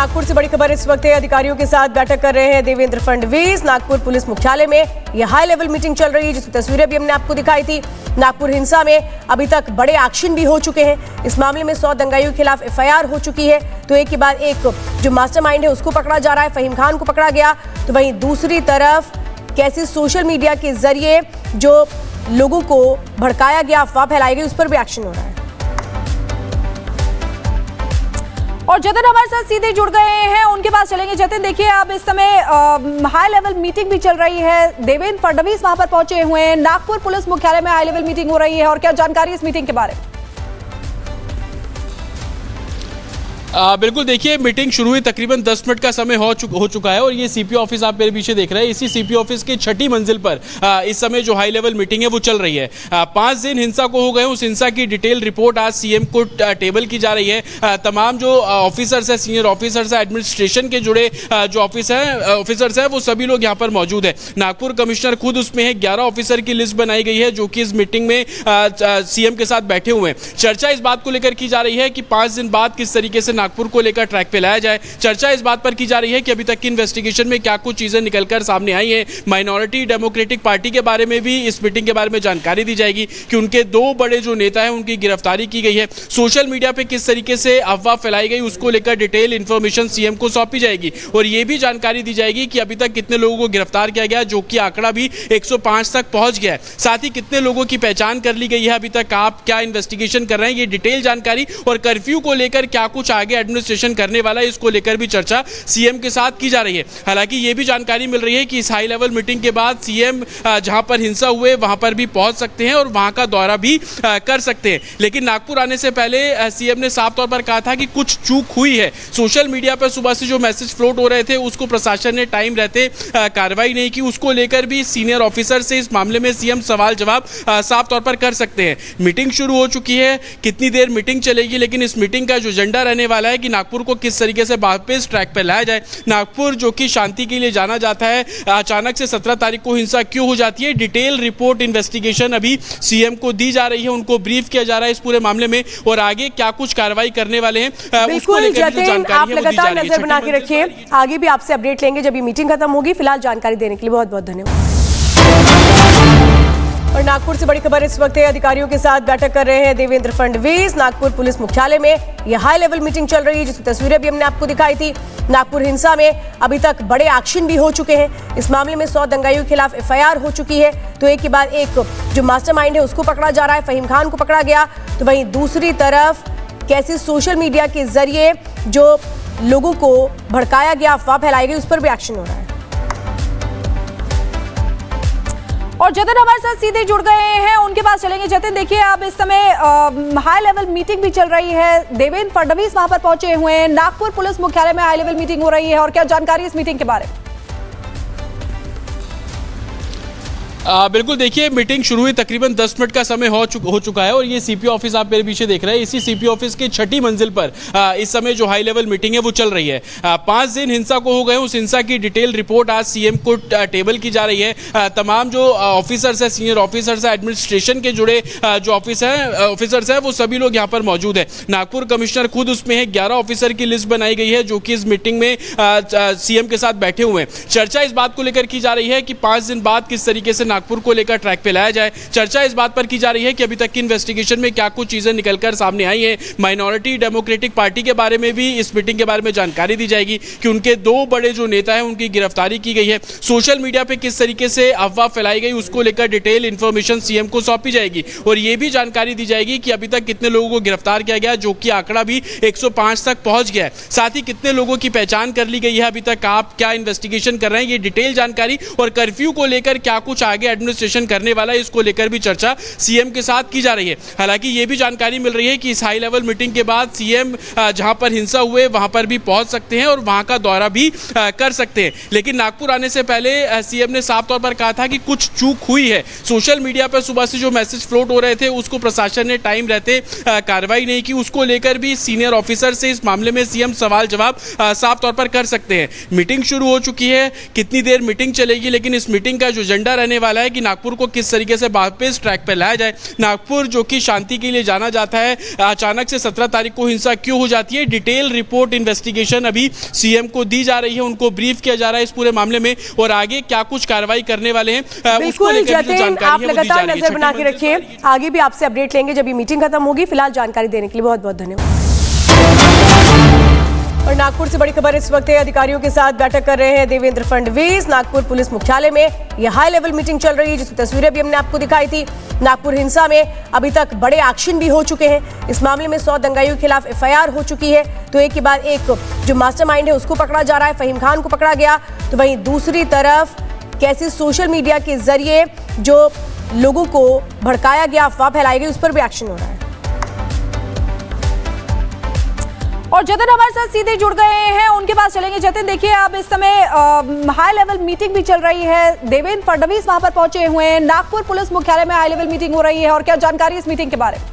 नागपुर से बड़ी खबर इस वक्त है। अधिकारियों के साथ बैठक कर रहे हैं देवेंद्र फडणवीस। नागपुर पुलिस मुख्यालय में यह हाई लेवल मीटिंग चल रही है, जिसकी तस्वीरें भी हमने आपको दिखाई थी। नागपुर हिंसा में अभी तक बड़े एक्शन भी हो चुके हैं। इस मामले में 100 दंगाइयों के खिलाफ FIR हो चुकी है। तो एक के बाद एक जो मास्टरमाइंड है उसको पकड़ा जा रहा है, फहीम खान को पकड़ा गया। तो वहीं दूसरी तरफ कैसे सोशल मीडिया के जरिए जो लोगों को भड़काया गया, अफवाह फैलाई गई, उस पर भी एक्शन हो रहा है। और जतिन हमारे साथ सीधे जुड़ गए हैं, उनके पास चलेंगे। जतिन, देखिए अब इस समय हाई लेवल मीटिंग भी चल रही है। देवेंद्र फडणवीस वहां पर पहुंचे हुए हैं। नागपुर पुलिस मुख्यालय में हाई लेवल मीटिंग हो रही है, और क्या जानकारी इस मीटिंग के बारे में? बिल्कुल, देखिए मीटिंग शुरू हुई तकरीबन 10 मिनट का समय हो चुका है और ये CP ऑफिस आप मेरे पीछे देख रहे हैं। इसी CP ऑफिस की 6ठी मंजिल पर इस समय जो हाई लेवल मीटिंग है वो चल रही है। 5 दिन हिंसा को हो गए, उस हिंसा की डिटेल रिपोर्ट आज CM को टेबल की जा रही है। तमाम जो ऑफिसर्स है, सीनियर ऑफिसर्स है, एडमिनिस्ट्रेशन के जुड़े जो ऑफिसर्स है वो सभी लोग यहाँ पर मौजूद है। नागपुर कमिश्नर खुद उसमें है। 11 ऑफिसर की लिस्ट बनाई गई है जो कि इस मीटिंग में CM के साथ बैठे हुए हैं। चर्चा इस बात को लेकर की जा रही है कि 5 दिन बाद किस तरीके से नागपुर को लेकर ट्रैक पे लाया जाए। चर्चा इस बात पर की जा रही है कि अभी तक की इन्वेस्टिगेशन में क्या कुछ चीजें निकलकर सामने आई हैं। माइनॉरिटी डेमोक्रेटिक पार्टी के बारे में भी इस मीटिंग के बारे में जानकारी दी जाएगी कि उनके 2 बड़े जो नेता हैं उनकी गिरफ्तारी की गई है। सोशल मीडिया पे किस तरीके से अफवाह फैलाई गई उसको लेकर डिटेल इंफॉर्मेशन CM को सौंपी जाएगी और ये भी जानकारी दी जाएगी कि अभी तक कितने लोगों को गिरफ्तार किया गया, जो कि आंकड़ा भी 105 तक पहुंच गया है। साथ ही कितने लोगों की पहचान कर ली गई है, अभी तक आप क्या इन्वेस्टिगेशन कर रहे हैं, ये डिटेल जानकारी और कर्फ्यू को लेकर क्या कुछ आगे एडमिनिस्ट्रेशन करने वाला है, इसको लेकर भी चर्चा CM के साथ की जा रही है। हालांकि ये भी जानकारी मिल रही है कि इस हाई लेवल मीटिंग के बाद CM जहां पर हिंसा हुए वहां पर भी पहुंच सकते हैं और वहां का दौरा भी कर सकते हैं। लेकिन नागपुर आने से पहले CM ने साफ तौर पर कहा था कि कुछ चूक हुई है। सोशल मीडिया पर सुबह से जो मैसेज फ्लोट हो रहे थे उसको प्रशासन ने टाइम रहते कार्रवाई नहीं की, उसको लेकर भी सीनियर ऑफिसर से इस मामले में CM सवाल जवाब साफ तौर पर कर सकते हैं। मीटिंग शुरू हो चुकी है, कितनी देर मीटिंग चलेगी, लेकिन इस मीटिंग का जो एजेंडा रहने वाला है कि नागपुर को किस तरीके से वापस ट्रैक पर लाया जाए। नागपुर जो कि शांति के लिए जाना जाता है, अचानक से 17 तारीख को हिंसा क्यों हो जाती है, डिटेल रिपोर्ट इन्वेस्टिगेशन अभी CM को दी जा रही है, उनको ब्रीफ किया जा रहा है इस पूरे मामले में और आगे क्या कुछ कार्रवाई करने वाले हैं उसको लेकर जो जानकारी है वो दी जा रही है। नजर बना के रखिए, आगे भी आपसे अपडेट लेंगे जब ये मीटिंग खत्म होगी। फिलहाल जानकारी देने के लिए बहुत बहुत धन्यवाद। और नागपुर से बड़ी खबर इस वक्त है। अधिकारियों के साथ बैठक कर रहे हैं देवेंद्र फडणवीस। नागपुर पुलिस मुख्यालय में यह हाई लेवल मीटिंग चल रही है, जिसकी तस्वीरें भी हमने आपको दिखाई थी। नागपुर हिंसा में अभी तक बड़े एक्शन भी हो चुके हैं। इस मामले में 100 दंगाइयों के खिलाफ FIR हो चुकी है। तो एक के बाद एक जो मास्टरमाइंड है उसको पकड़ा जा रहा है, फहीम खान को पकड़ा गया। तो वहीं दूसरी तरफ कैसे सोशल मीडिया के जरिए जो लोगों को भड़काया गया, अफवाह फैलाई गई, उस पर भी एक्शन हो रहा है। और जतिन हमारे साथ सीधे जुड़ गए हैं, उनके पास चलेंगे। जतिन, देखिए अब इस समय हाई लेवल मीटिंग भी चल रही है। देवेंद्र फडणवीस वहां पर पहुंचे हुए हैं। नागपुर पुलिस मुख्यालय में हाई लेवल मीटिंग हो रही है, और क्या जानकारी इस मीटिंग के बारे में? बिल्कुल, देखिए मीटिंग शुरू हुई तकरीबन 10 मिनट का समय हो चुका है और ये CP ऑफिस आप मेरे पीछे देख रहे हैं। इसी CP ऑफिस की 6ठी मंजिल पर इस समय जो हाई लेवल मीटिंग है वो चल रही है। 5 दिन हिंसा को हो गए, उस हिंसा की डिटेल रिपोर्ट आज CM को टेबल की जा रही है। तमाम जो ऑफिसर्स है, सीनियर ऑफिसर्स है, एडमिनिस्ट्रेशन के जुड़े जो ऑफिसर्स है वो सभी लोग यहाँ पर मौजूद है। नागपुर कमिश्नर खुद उसमें है। 11 ऑफिसर की लिस्ट बनाई गई है जो कि इस मीटिंग में CM के साथ बैठे हुए हैं। चर्चा इस बात को लेकर की जा रही है कि 5 दिन बाद किस तरीके से नागपुर को लेकर ट्रैक पे लाया जाए। चर्चा इस बात पर की जा रही है कि अभी तक की इन्वेस्टिगेशन में क्या कुछ चीजें निकलकर सामने आई हैं। माइनॉरिटी डेमोक्रेटिक पार्टी के बारे में भी इस मीटिंग के बारे में जानकारी दी जाएगी कि उनके 2 बड़े जो नेता हैं उनकी गिरफ्तारी की गई है। सोशल मीडिया पे किस तरीके से अफवाह फैलाई गई उसको लेकर डिटेल इंफॉर्मेशन CM को सौंपी जाएगी और ये भी जानकारी दी जाएगी कि अभी तक कितने लोगों को गिरफ्तार किया गया, जो कि आंकड़ा भी 105 तक पहुंच गया है। साथ ही कितने लोगों की पहचान कर ली गई है, अभी तक आप क्या इन्वेस्टिगेशन कर रहे हैं, ये डिटेल जानकारी और कर्फ्यू को लेकर क्या कुछ आगे एडमिनिस्ट्रेशन करने वाला है, इसको लेकर भी चर्चा CM के साथ की जा रही है। हालांकि ये भी जानकारी मिल रही है कि इस हाई लेवल मीटिंग के बाद CM जहां पर हिंसा हुए वहां पर भी पहुंच सकते हैं और वहां का दौरा भी कर सकते हैं। लेकिन नागपुर आने से पहले CM ने साफ तौर पर कहा था कि कुछ चूक हुई है। सोशल मीडिया पर सुबह से जो मैसेज फ्लोट हो रहे थे उसको प्रशासन ने टाइम रहते कार्रवाई नहीं की, उसको लेकर भी सीनियर ऑफिसर से इस मामले में CM सवाल जवाब साफ तौर पर कर सकते हैं। मीटिंग शुरू हो चुकी है, कितनी देर मीटिंग चलेगी, लेकिन इस मीटिंग का जो एजेंडा रहने वाला वाला है कि नागपुर को किस तरीके से वापस ट्रैक पर लाया जाए। नागपुर जो कि शांति के लिए जाना जाता है, अचानक से 17 तारीख को हिंसा क्यों हो जाती है, डिटेल रिपोर्ट इन्वेस्टिगेशन अभी सीएम को दी जा रही है, उनको ब्रीफ किया जा रहा है इस पूरे मामले में, और आगे क्या कुछ कार्रवाई करने वाले हैं उसको लेकर जो जानकारी आप है वो दी जा लगातार रही है। नजर बना के रखिए, आगे भी आपसे अपडेट लेंगे जब ये मीटिंग खत्म होगी। फिलहाल जानकारी देने के लिए बहुत बहुत धन्यवाद। और नागपुर से बड़ी खबर इस वक्त है, अधिकारियों के साथ बैठक कर रहे हैं देवेंद्र फडणवीस। नागपुर पुलिस मुख्यालय में यह हाई लेवल मीटिंग चल रही है, जिसकी तस्वीरें भी हमने आपको दिखाई थी। नागपुर हिंसा में अभी तक बड़े एक्शन भी हो चुके हैं। इस मामले में 100 दंगाइयों के खिलाफ एफआईआर हो चुकी है। तो एक के बाद एक जो मास्टरमाइंड है उसको पकड़ा जा रहा है, फहीम खान को पकड़ा गया। तो वहीं दूसरी तरफ कैसे सोशल मीडिया के जरिए जो लोगों को भड़काया गया, अफवाह फैलाई गई, उस पर भी एक्शन हो रहा है। और जतिन हमारे साथ सीधे जुड़ गए हैं, उनके पास चलेंगे। जतिन, देखिए अब इस समय हाई लेवल मीटिंग भी चल रही है, देवेंद्र फडणवीस वहां पर पहुंचे हुए हैं, नागपुर पुलिस मुख्यालय में हाई लेवल मीटिंग हो रही है, और क्या जानकारी इस मीटिंग के बारे में?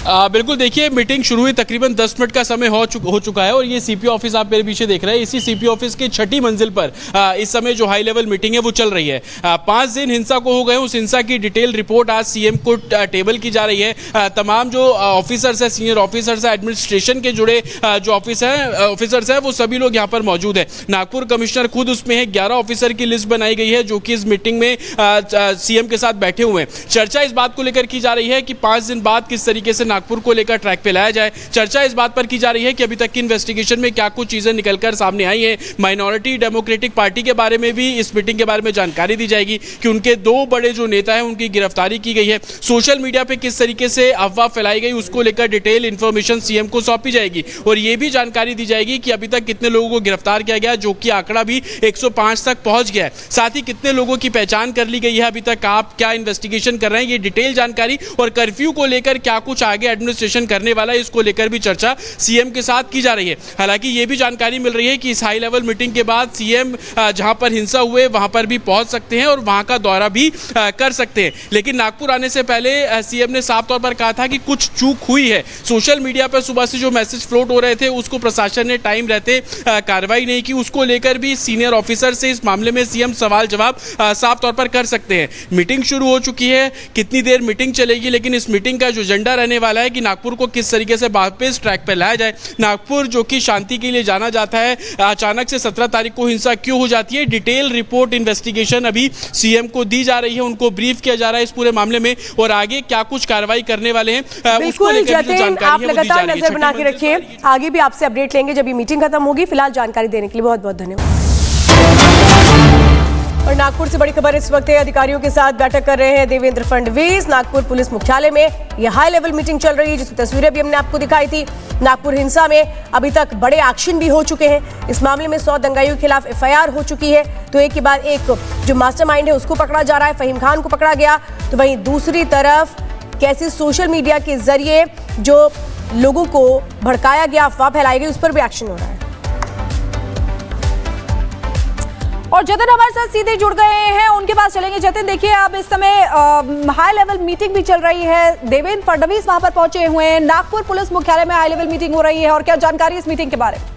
बिल्कुल, देखिए मीटिंग शुरू हुई, तकरीबन 10 मिनट का समय हो चुका है, और ये सीपीओ ऑफिस आप मेरे पीछे देख रहे हैं। इसी सीपीओ ऑफिस की 6ठी मंजिल पर इस समय जो हाई लेवल मीटिंग है वो चल रही है। 5 दिन हिंसा को हो गए, उस हिंसा की डिटेल रिपोर्ट आज सीएम को टेबल की जा रही है। तमाम जो ऑफिसर्स है, सीनियर ऑफिसर्स है, एडमिनिस्ट्रेशन के जुड़े जो ऑफिसर्स है वो सभी लोग यहाँ पर मौजूद है। नागपुर कमिश्नर खुद उसमें है, 11 ऑफिसर की लिस्ट बनाई गई है जो कि इस मीटिंग में सीएम के साथ बैठे हुए हैं। चर्चा इस बात को लेकर की जा रही है कि 5 दिन बाद किस तरीके से नागपुर को लेकर ट्रैक पे लाया जाए। चर्चा इस बात पर की जा रही है कि अभी तक की इन्वेस्टिगेशन में क्या कुछ चीजें निकलकर सामने आई हैं। माइनॉरिटी डेमोक्रेटिक पार्टी के बारे में भी इस मीटिंग के बारे में जानकारी दी जाएगी कि उनके 2 बड़े जो नेता हैं उनकी गिरफ्तारी की गई है। सोशल मीडिया पे किस तरीके से अफवाह फैलाई गई उसको लेकर डिटेल इंफॉर्मेशन सीएम को सौंपी जाएगी, और यह भी जानकारी दी जाएगी कि अभी तक कितने लोगों को गिरफ्तार किया गया, जो कि आंकड़ा भी 105 तक पहुंच गया है। साथ ही कितने लोगों की पहचान कर ली गई है, अभी तक आप क्या इन्वेस्टिगेशन कर रहे हैं, ये डिटेल जानकारी, और कर्फ्यू को लेकर क्या कुछ आगे एडमिनिस्ट्रेशन करने वाला है, इसको लेकर भी चर्चा सीएम के साथ की जा रही है। हालांकि यह भी जानकारी मिल रही है कि इस हाई लेवल मीटिंग के बाद सीएम जहां पर हिंसा हुए वहां पर भी पहुंच सकते हैं और वहां का दौरा भी कर सकते हैं। लेकिन नागपुर आने से पहले सीएम ने साफ तौर पर कहा था कि कुछ चूक हुई है। सोशल मीडिया पर सुबह से जो मैसेज फ्लोट हो रहे थे उसको प्रशासन ने टाइम रहते कार्रवाई नहीं की, उसको लेकर भी सीनियर ऑफिसर से इस मामले में सीएम सवाल जवाब साफ तौर पर कर सकते हैं। मीटिंग शुरू हो चुकी है, कितनी देर मीटिंग चलेगी, लेकिन इस मीटिंग का जो एजेंडा रहने वाला है कि नागपुर को किस तरीके से वापस ट्रैक पर लाया जाए। नागपुर जो कि शांति के लिए जाना जाता है, अचानक से 17 तारीख को हिंसा क्यों हो जाती है, डिटेल रिपोर्ट इन्वेस्टिगेशन अभी सीएम को दी जा रही है, उनको ब्रीफ किया जा रहा है इस पूरे मामले में, और आगे क्या कुछ कार्रवाई करने वाले हैं उसको लेकर जो जानकारी है वो दी जा रही है। नजर बना के रखिए, आगे भी आपसे अपडेट लेंगे जब ये मीटिंग खत्म होगी। फिलहाल जानकारी देने के लिए बहुत बहुत धन्यवाद। और नागपुर से बड़ी खबर इस वक्त है, अधिकारियों के साथ बैठक कर रहे हैं देवेंद्र फडणवीस। नागपुर पुलिस मुख्यालय में यह हाई लेवल मीटिंग चल रही है, जिसकी तस्वीरें भी हमने आपको दिखाई थी। नागपुर हिंसा में अभी तक बड़े एक्शन भी हो चुके हैं। इस मामले में 100 दंगाइयों के खिलाफ एफआईआर हो चुकी है। तो एक के बाद एक जो मास्टरमाइंड है उसको पकड़ा जा रहा है, फहीम खान को पकड़ा गया। तो वहीं दूसरी तरफ कैसे सोशल मीडिया के जरिए जो लोगों को भड़काया गया, अफवाह फैलाई गई, उस पर भी एक्शन हो रहा है। और जतिन हमारे साथ सीधे जुड़ गए हैं, उनके पास चलेंगे। जतिन, देखिए अब इस समय हाई लेवल मीटिंग भी चल रही है, देवेंद्र फडणवीस वहां पर पहुंचे हुए हैं, नागपुर पुलिस मुख्यालय में हाई लेवल मीटिंग हो रही है, और क्या जानकारी इस मीटिंग के बारे में?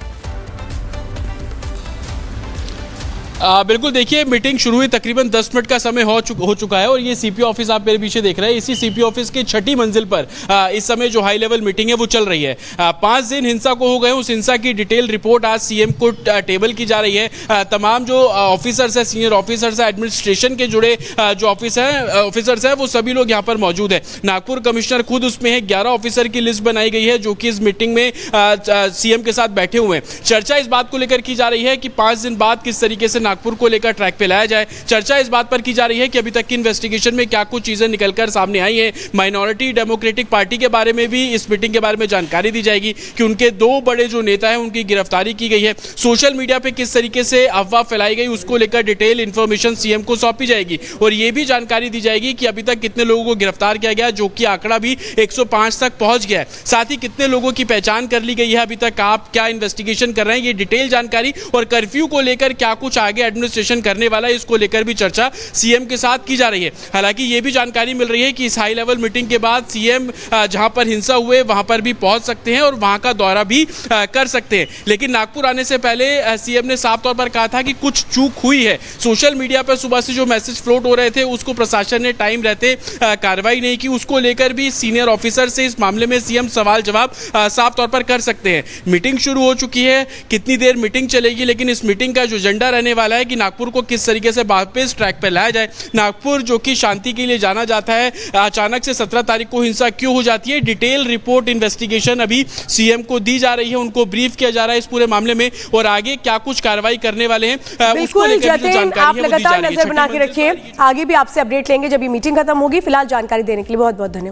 बिल्कुल, देखिए मीटिंग शुरू हुई, तकरीबन 10 मिनट का समय हो चुका है, और ये सीपीओ ऑफिस आप मेरे पीछे देख रहे हैं। इसी सीपीओ ऑफिस की 6ठी मंजिल पर इस समय जो हाई लेवल मीटिंग है वो चल रही है। 5 दिन हिंसा को हो गए, उस हिंसा की डिटेल रिपोर्ट आज सीएम को टेबल की जा रही है। तमाम जो ऑफिसर्स है, सीनियर ऑफिसर्स है, एडमिनिस्ट्रेशन के जुड़े जो ऑफिसर्स है वो सभी लोग यहाँ पर मौजूद है। नागपुर कमिश्नर खुद उसमें है, 11 ऑफिसर की लिस्ट बनाई गई है जो कि इस मीटिंग में सीएम के साथ बैठे हुए हैं। चर्चा इस बात को लेकर की जा रही है कि 5 दिन बाद किस तरीके से नागपुर को लेकर ट्रैक पे लाया जाए। चर्चा इस बात पर की जा रही है कि अभी तक की इन्वेस्टिगेशन में क्या कुछ चीजें निकलकर सामने आई हैं। माइनॉरिटी डेमोक्रेटिक पार्टी के बारे में भी इस मीटिंग के बारे में जानकारी दी जाएगी कि उनके 2 बड़े जो नेता हैं उनकी गिरफ्तारी की गई है। सोशल मीडिया पे किस तरीके से अफवाह फैलाई गई उसको लेकर डिटेल इंफॉर्मेशन सीएम को सौंपी जाएगी, और यह भी जानकारी दी जाएगी कि अभी तक कितने लोगों को गिरफ्तार किया गया, जो कि आंकड़ा भी 105 तक पहुंच गया है। साथ ही कितने लोगों की पहचान कर ली गई है, अभी तक आप क्या इन्वेस्टिगेशन कर रहे हैं, ये डिटेल जानकारी, और कर्फ्यू को लेकर क्या कुछ आगे आगे एडमिनिस्ट्रेशन करने वाला है, इसको लेकर भी चर्चा सीएम के साथ की जा रही है। हालांकि ये भी जानकारी मिल रही है कि इस हाई लेवल मीटिंग के बाद सीएम जहां पर हिंसा हुए वहां पर भी पहुंच सकते हैं और वहां का दौरा भी कर सकते हैं। लेकिन नागपुर आने से पहले सीएम ने साफ तौर पर कहा था कि कुछ चूक हुई है। सोशल मीडिया पर सुबह से जो मैसेज फ्लोट हो रहे थे उसको प्रशासन ने टाइम रहते कार्रवाई नहीं की, उसको लेकर भी सीनियर ऑफिसर से इस मामले में सीएम सवाल जवाब साफ तौर पर कर सकते हैं। मीटिंग शुरू हो चुकी है, कितनी देर मीटिंग चलेगी, लेकिन इस मीटिंग का जो एजेंडा रहने वाला है कि नागपुर को किस तरीके से वापस ट्रैक पर लाया जाए। नागपुर जो कि शांति के लिए जाना जाता है, अचानक से 17 तारीख को हिंसा क्यों हो जाती है, डिटेल रिपोर्ट इन्वेस्टिगेशन अभी सीएम को दी जा रही है, उनको ब्रीफ किया जा रहा है इस पूरे मामले में और आगे क्या कुछ कार्रवाई करने वाले हैं उसको लेकर जो जानकारी है वो दी जा रही है। नजर बना के रखिए, आगे भी आपसे अपडेट लेंगे जब ये मीटिंग खत्म होगी। फिलहाल जानकारी देने के लिए बहुत बहुत धन्यवाद।